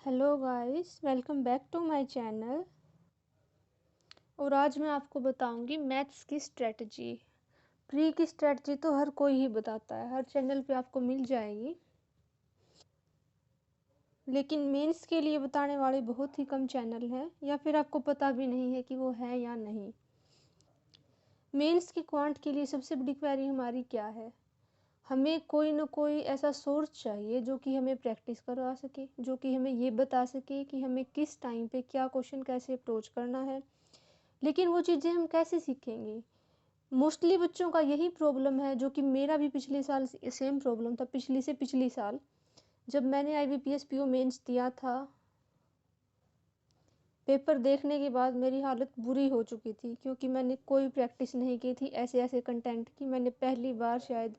Hello guys, welcome back to my channel. और आज मैं आपको बताऊंगी मैथ्स की स्ट्रेटजी। प्री की स्ट्रेटजी तो हर कोई ही बताता है, हर चैनल पे आपको मिल जाएगी, लेकिन मेंस के लिए बताने वाले बहुत ही कम चैनल हैं, या फिर आपको पता भी नहीं है कि वो है या नहीं। मेंस की क्वांट के लिए सबसे बड़ी क्वेरी हमारी क्या है? हमें कोई ना कोई ऐसा सोर्स चाहिए जो कि हमें प्रैक्टिस करवा सके, जो कि हमें ये बता सके कि हमें किस टाइम पे क्या क्वेश्चन कैसे अप्रोच करना है। लेकिन वो चीज़ें हम कैसे सीखेंगे? मोस्टली बच्चों का यही प्रॉब्लम है, जो कि मेरा भी पिछले साल सेम प्रॉब्लम था। पिछली से पिछली साल जब मैंने IBPS PO मेंस दिया था, पेपर देखने के बाद मेरी हालत बुरी हो चुकी थी, क्योंकि मैंने कोई प्रैक्टिस नहीं की थी ऐसे ऐसे कंटेंट की। मैंने पहली बार शायद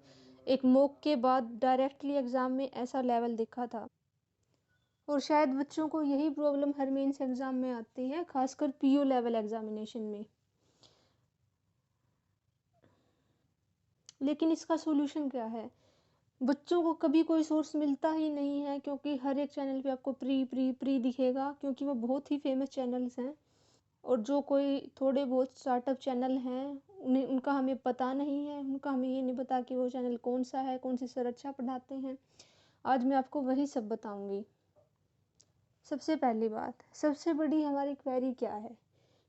एक मॉक के बाद डायरेक्टली एग्ज़ाम में ऐसा लेवल देखा था। और शायद बच्चों को यही प्रॉब्लम हर मेंस एग्ज़ाम में आती है, खासकर PO लेवल एग्जामिनेशन में। लेकिन इसका सॉल्यूशन क्या है? बच्चों को कभी कोई सोर्स मिलता ही नहीं है, क्योंकि हर एक चैनल पे आपको प्री प्री प्री दिखेगा, क्योंकि वो बहुत ही फेमस चैनल्स हैं। और जो कोई थोड़े बहुत स्टार्टअप चैनल हैं, उन्हें उनका हमें पता नहीं है, उनका हमें ये नहीं पता कि वो चैनल कौन सा है, कौन सी सर अच्छा पढ़ाते हैं। आज मैं आपको वही सब बताऊंगी। सबसे पहली बात, सबसे बड़ी हमारी क्वेरी क्या है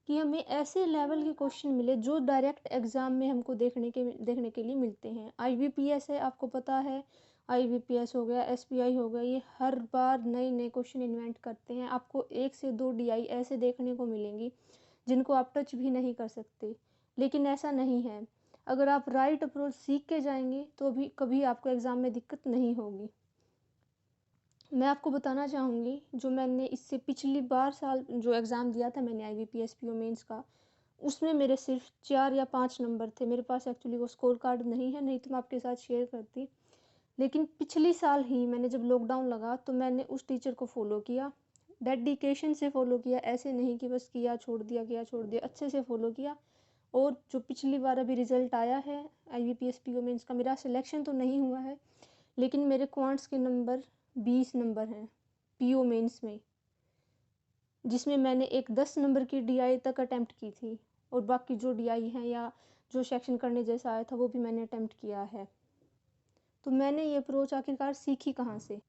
कि हमें ऐसे लेवल के क्वेश्चन मिले जो डायरेक्ट एग्ज़ाम में हमको देखने के लिए मिलते हैं। IBPS है, आपको पता है। IBPS हो गया, SBI हो गया, ये हर बार नए नए क्वेश्चन इन्वेंट करते हैं। आपको 1 से 2 DI ऐसे देखने को मिलेंगी जिनको आप टच भी नहीं कर सकते। लेकिन ऐसा नहीं है, अगर आप राइट अप्रोच सीख के जाएंगे तो भी कभी आपको एग्ज़ाम में दिक्कत नहीं होगी। मैं आपको बताना चाहूँगी, जो मैंने इससे पिछली बार साल जो एग्ज़ाम दिया था मैंने IBPS PO मेंस का, उसमें मेरे सिर्फ 4 या 5 नंबर थे। मेरे पास एक्चुअली वो स्कोर कार्ड नहीं है, नहीं तो मैं आपके साथ शेयर करती। लेकिन पिछली साल ही मैंने जब लॉकडाउन लगा तो मैंने उस टीचर को फॉलो किया, डेडिकेशन से फॉलो किया, ऐसे नहीं कि बस किया छोड़ दिया, अच्छे से फॉलो किया। और जो पिछली बार अभी रिजल्ट आया है IBPS PO मेंस का, मेरा सिलेक्शन तो नहीं हुआ है, लेकिन मेरे क्वांट्स के नंबर 20 नंबर हैं PO मेंस में, जिसमें मैंने एक 10 नंबर की DI तक अटेम्प्ट की थी। और बाकी जो DI हैं या जो सेक्शन करने जैसा आया था वो भी मैंने अटेम्प्ट किया है। तो मैंने ये अप्रोच आखिरकार सीखी कहाँ से?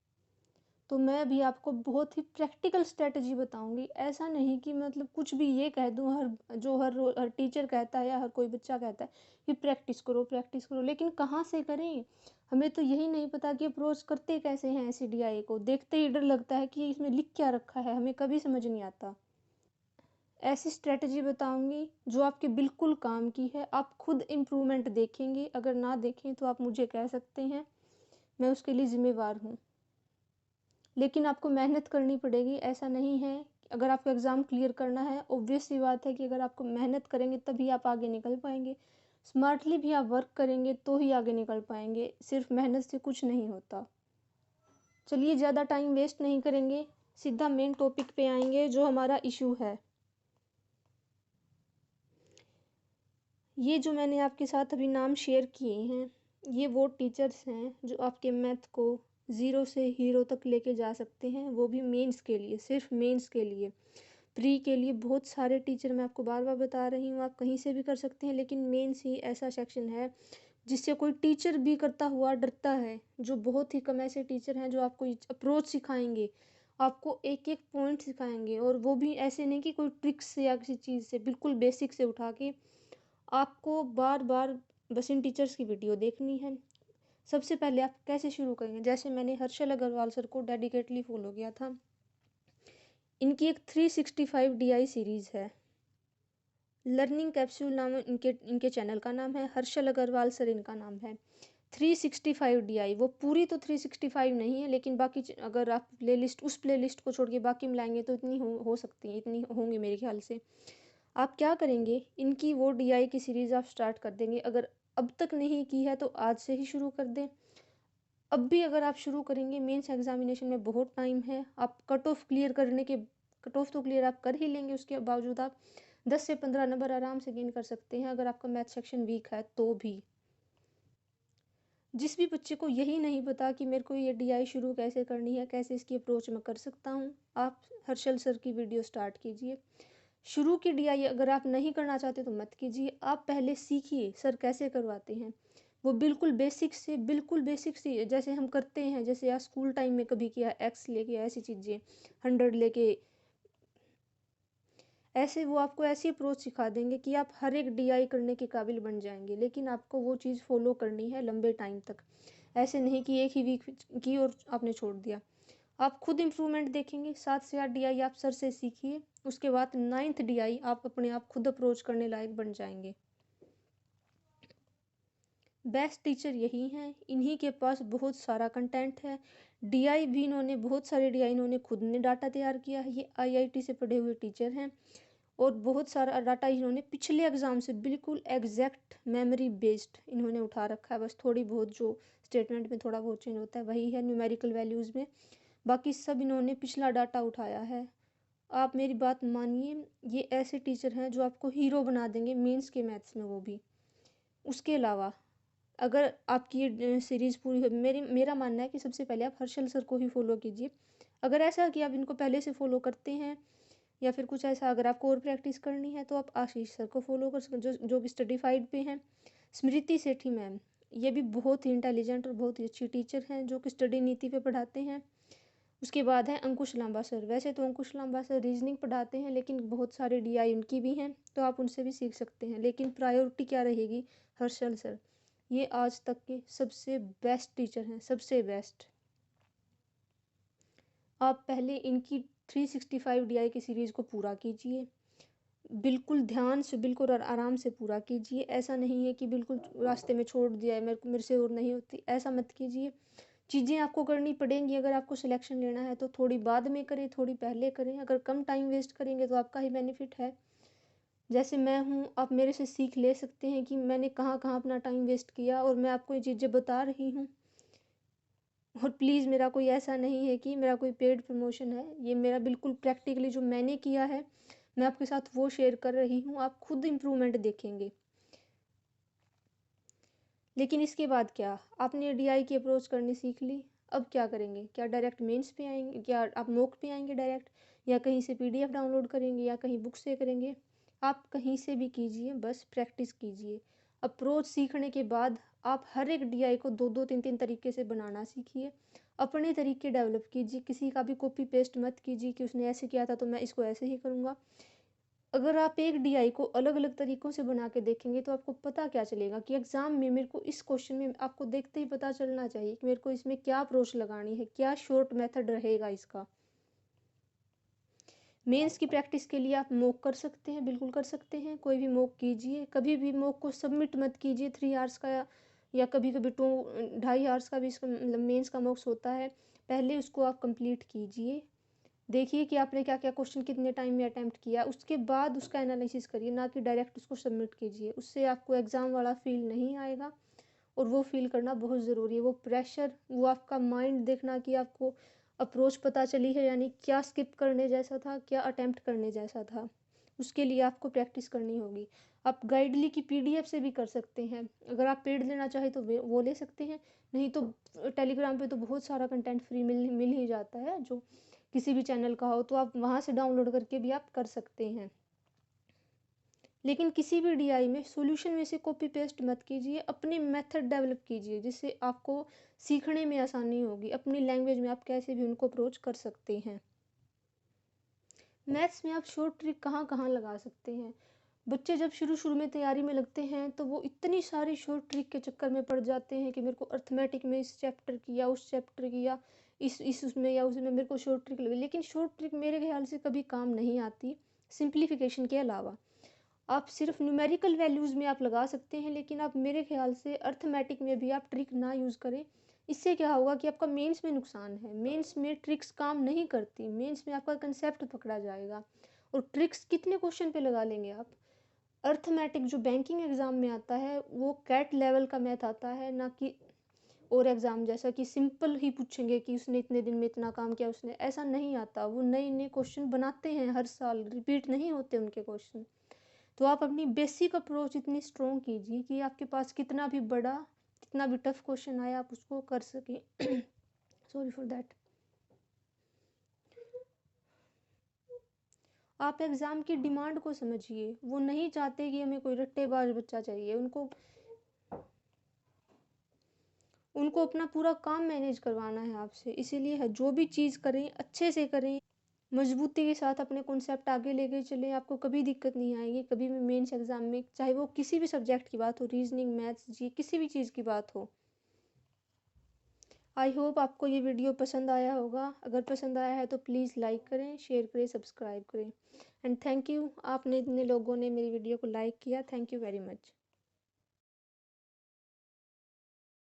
तो मैं अभी आपको बहुत ही प्रैक्टिकल स्ट्रेटजी बताऊंगी। ऐसा नहीं कि मतलब कुछ भी ये कह दूं, हर टीचर कहता है या हर कोई बच्चा कहता है कि प्रैक्टिस करो, लेकिन कहाँ से करें? हमें तो यही नहीं पता कि अप्रोच करते कैसे हैं। ऐसी DI को देखते ही डर लगता है कि इसमें लिख क्या रखा है, हमें कभी समझ नहीं आता। ऐसी स्ट्रेटजी बताऊंगी जो आपके बिल्कुल काम की है। आप खुद इम्प्रूवमेंट देखेंगे, अगर ना देखें तो आप मुझे कह सकते हैं, मैं उसके लिए ज़िम्मेवार हूँ। लेकिन आपको मेहनत करनी पड़ेगी। ऐसा नहीं है कि अगर आपको एग्ज़ाम क्लियर करना है, ऑब्वियस सी बात है कि अगर आपको मेहनत करेंगे तभी आप आगे निकल पाएंगे। स्मार्टली भी आप वर्क करेंगे तो ही आगे निकल पाएंगे, सिर्फ मेहनत से कुछ नहीं होता। चलिए ज़्यादा टाइम वेस्ट नहीं करेंगे, सीधा मेन टॉपिक पे आएंगे जो हमारा इशू है। ये जो मैंने आपके साथ अभी नाम शेयर किए हैं, ये वो टीचर्स हैं जो आपके मैथ को 0 से हीरो तक लेके जा सकते हैं, वो भी मेंस के लिए, सिर्फ मेंस के लिए। प्री के लिए बहुत सारे टीचर मैं आपको बार बार बता रही हूँ, आप कहीं से भी कर सकते हैं, लेकिन मेंस ही ऐसा सेक्शन है जिससे कोई टीचर भी करता हुआ डरता है। जो बहुत ही कम ऐसे टीचर हैं जो आपको अप्रोच सिखाएंगे, आपको एक एक पॉइंट सिखाएंगे, और वो भी ऐसे नहीं कि कोई ट्रिक्स से या किसी चीज़ से, बिल्कुल बेसिक से उठा के। आपको बार बार बस इन टीचर्स की वीडियो देखनी है। सबसे पहले आप कैसे शुरू करेंगे? जैसे मैंने हर्षल अग्रवाल सर को डेडिकेटली फॉलो किया था। इनकी एक 365 DI सीरीज़ है, लर्निंग कैप्सूल नाम इनके इनके चैनल का नाम है। हर्षल अग्रवाल सर इनका नाम है। 365 DI, वो पूरी तो 365 नहीं है, लेकिन बाकी अगर आप उस प्ले लिस्ट को छोड़ के बाकी मिलाएंगे तो इतनी हो सकती है, इतनी होंगी मेरे ख्याल से। आप क्या करेंगे, इनकी वो DI की सीरीज़ आप स्टार्ट कर देंगे। अगर अब तक नहीं की है तो आज से ही शुरू कर दें। अब भी अगर आप शुरू करेंगे, मेंस एग्जामिनेशन में बहुत टाइम है। आप कट ऑफ तो क्लियर आप कर ही लेंगे, उसके बावजूद आप 10 से 15 नंबर आराम से गेन कर सकते हैं, अगर आपका मैथ सेक्शन वीक है तो भी। जिस भी बच्चे को यही नहीं पता कि मेरे को ये डीआई शुरू कैसे करनी है, कैसे इसकी अप्रोच मैं कर सकता हूँ, आप हर्षल सर की वीडियो स्टार्ट कीजिए। शुरू की डीआई अगर आप नहीं करना चाहते तो मत कीजिए, आप पहले सीखिए सर कैसे करवाते हैं। वो बिल्कुल बेसिक से जैसे हम करते हैं, जैसे आज स्कूल टाइम में कभी किया, एक्स लेके ऐसी चीज़ें, 100 लेके, ऐसे वो आपको ऐसी अप्रोच सिखा देंगे कि आप हर एक डीआई करने के काबिल बन जाएंगे। लेकिन आपको वो चीज़ फॉलो करनी है लंबे टाइम तक, ऐसे नहीं कि एक ही वीक की और आपने छोड़ दिया। आप खुद इम्प्रूवमेंट देखेंगे। 7 से 8 डीआई आप सर से सीखिए, उसके बाद 9th डीआई आप अपने आप खुद अप्रोच करने लायक बन जाएंगे। बेस्ट टीचर यही हैं, इन्हीं के पास बहुत सारा कंटेंट है। डीआई भी इन्होंने बहुत सारे डीआई इन्होंने खुद ने डाटा तैयार किया है। ये आईआईटी से पढ़े हुए टीचर हैं और बहुत सारा डाटा इन्होंने पिछले एग्ज़ाम से बिल्कुल एग्जैक्ट मेमोरी बेस्ड इन्होंने उठा रखा है। बस थोड़ी बहुत जो स्टेटमेंट में थोड़ा बहुत चेंज होता है वही है न्यूमेरिकल वैल्यूज़ में, बाकी सब इन्होंने पिछला डाटा उठाया है। आप मेरी बात मानिए, ये ऐसे टीचर हैं जो आपको हीरो बना देंगे मेंस के मैथ्स में, वो भी। उसके अलावा अगर आपकी ये सीरीज़ पूरी हो, मेरा मानना है कि सबसे पहले आप हर्षल सर को ही फॉलो कीजिए। अगर ऐसा कि आप इनको पहले से फॉलो करते हैं या फिर कुछ ऐसा अगर आपको और प्रैक्टिस करनी है तो आप आशीष सर को फॉलो कर सकते, जो कि स्टडीफाइड पे हैं। स्मृति सेठी मैम, ये भी बहुत ही इंटेलिजेंट और बहुत ही अच्छी टीचर हैं जो कि स्टडी नीति पे पढ़ाते हैं। उसके बाद है अंकुश लांबा सर। वैसे तो अंकुश लांबा सर रीजनिंग पढ़ाते हैं लेकिन बहुत सारे डीआई उनकी भी हैं, तो आप उनसे भी सीख सकते हैं। लेकिन प्रायोरिटी क्या रहेगी? हर्षल सर। ये आज तक के सबसे बेस्ट टीचर हैं, सबसे बेस्ट। आप पहले इनकी 365 डीआई की सीरीज़ को पूरा कीजिए, बिल्कुल ध्यान से, बिल्कुल और आराम से पूरा कीजिए। ऐसा नहीं है कि बिल्कुल रास्ते में छोड़ दिया है, मेरे से और नहीं होती, ऐसा मत कीजिए। चीज़ें आपको करनी पड़ेंगी। अगर आपको सिलेक्शन लेना है तो थोड़ी बाद में करें, थोड़ी पहले करें। अगर कम टाइम वेस्ट करेंगे तो आपका ही बेनिफिट है। जैसे मैं हूँ, आप मेरे से सीख ले सकते हैं कि मैंने कहाँ कहाँ अपना टाइम वेस्ट किया और मैं आपको ये चीज़ें बता रही हूँ। और प्लीज़, मेरा कोई ऐसा नहीं है कि मेरा कोई पेड प्रमोशन है, ये मेरा बिल्कुल प्रैक्टिकली जो मैंने किया है मैं आपके साथ वो शेयर कर रही हूँ। आप खुद इम्प्रूवमेंट देखेंगे। लेकिन इसके बाद क्या? आपने डीआई की अप्रोच करनी सीख ली, अब क्या करेंगे? क्या डायरेक्ट मेंस पे आएंगे? क्या आप मॉक पे आएंगे डायरेक्ट, या कहीं से पीडीएफ डाउनलोड करेंगे, या कहीं बुक से करेंगे? आप कहीं से भी कीजिए, बस प्रैक्टिस कीजिए। अप्रोच सीखने के बाद आप हर एक डीआई को 2-2 3-3 तरीके से बनाना सीखिए। अपने तरीके डेवलप कीजिए, किसी का भी कॉपी पेस्ट मत कीजिए कि उसने ऐसे किया था तो मैं इसको ऐसे ही करूँगा। अगर आप एक डीआई को अलग अलग तरीक़ों से बना के देखेंगे तो आपको पता क्या चलेगा कि एग्ज़ाम में मेरे को इस क्वेश्चन में आपको देखते ही पता चलना चाहिए कि मेरे को इसमें क्या अप्रोच लगानी है, क्या शॉर्ट मेथड रहेगा इसका। मेंस की प्रैक्टिस के लिए आप मॉक कर सकते हैं, बिल्कुल कर सकते हैं। कोई भी मॉक कीजिए, कभी भी मॉक को सबमिट मत कीजिए 3 आवर्स का, या कभी कभी 2-2.5 आवर्स का भी इसका मतलब मेंस का मॉक्स होता है। पहले उसको आप कंप्लीट कीजिए, देखिए कि आपने क्या क्या क्वेश्चन कितने टाइम में अटैम्प्ट किया, उसके बाद उसका एनालिसिस करिए, ना कि डायरेक्ट उसको सबमिट कीजिए। उससे आपको एग्ज़ाम वाला फील नहीं आएगा, और वो फील करना बहुत ज़रूरी है। वो प्रेशर, वो आपका माइंड देखना कि आपको अप्रोच पता चली है, यानी क्या स्किप करने जैसा था, क्या अटैम्प्ट करने जैसा था, उसके लिए आपको प्रैक्टिस करनी होगी। आप गाइडली की पीडीएफ से भी कर सकते हैं। अगर आप पेड लेना चाहें तो वो ले सकते हैं, नहीं तो टेलीग्राम पे तो बहुत सारा कंटेंट फ्री मिल ही जाता है, जो किसी भी चैनल का हो, तो आप वहाँ से डाउनलोड करके भी आप कर सकते हैं। लेकिन किसी भी डीआई में सॉल्यूशन में से कॉपी पेस्ट मत कीजिए, अपनी मेथड डेवलप कीजिए जिससे आपको सीखने में आसानी होगी। अपनी लैंग्वेज में आप कैसे भी उनको अप्रोच कर सकते हैं। मैथ्स में आप शॉर्ट ट्रिक कहाँ कहाँ लगा सकते हैं? बच्चे जब शुरू शुरू में तैयारी में लगते हैं तो वो इतनी सारी शॉर्ट ट्रिक के चक्कर में पड़ जाते हैं कि मेरे को अर्थमेटिक में इस चैप्टर की या उस चैप्टर की, या इस उसमें या उसमें मेरे को शॉर्ट ट्रिक लगी। लेकिन शॉर्ट ट्रिक मेरे ख्याल से कभी काम नहीं आती सिंप्लीफिकेशन के अलावा। आप सिर्फ न्यूमेरिकल वैल्यूज़ में आप लगा सकते हैं, लेकिन आप मेरे ख्याल से अर्थमेटिक में भी आप ट्रिक ना यूज़ करें। इससे क्या होगा कि आपका मेंस में नुकसान है। मेंस में ट्रिक्स काम नहीं करती, मेंस में आपका कंसेप्ट पकड़ा जाएगा। और ट्रिक्स कितने क्वेश्चन पे लगा लेंगे आप? अर्थमेटिक जो बैंकिंग एग्ज़ाम में आता है वो कैट लेवल का मैथ आता है, ना कि और एग्ज़ाम जैसा कि सिंपल ही पूछेंगे कि उसने इतने दिन में इतना काम किया, उसने ऐसा नहीं आता। वो नए नए क्वेश्चन बनाते हैं हर साल, रिपीट नहीं होते उनके क्वेश्चन। तो आप अपनी बेसिक अप्रोच इतनी स्ट्रॉन्ग कीजिए कि आपके पास कितना भी बड़ा, कितना भी टफ क्वेश्चन आए आप उसको कर सकें। Sorry for that. आप एग्ज़ाम की डिमांड को समझिए, वो नहीं चाहते कि हमें कोई रट्टेबाज बच्चा चाहिए, उनको अपना पूरा काम मैनेज करवाना है आपसे। इसीलिए है जो भी चीज़ करें अच्छे से करें, मजबूती के साथ अपने कॉन्सेप्ट आगे लेके चलें, आपको कभी दिक्कत नहीं आएगी कभी भी मेंस एग्ज़ाम में, चाहे वो किसी भी सब्जेक्ट की बात हो, रीजनिंग, मैथ्स, जी किसी भी चीज़ की बात हो। आई होप आपको ये वीडियो पसंद आया होगा। अगर पसंद आया है तो प्लीज़ लाइक करें, शेयर करें, सब्सक्राइब करें। एंड थैंक यू, आपने इतने लोगों ने मेरी वीडियो को लाइक किया, थैंक यू वेरी मच।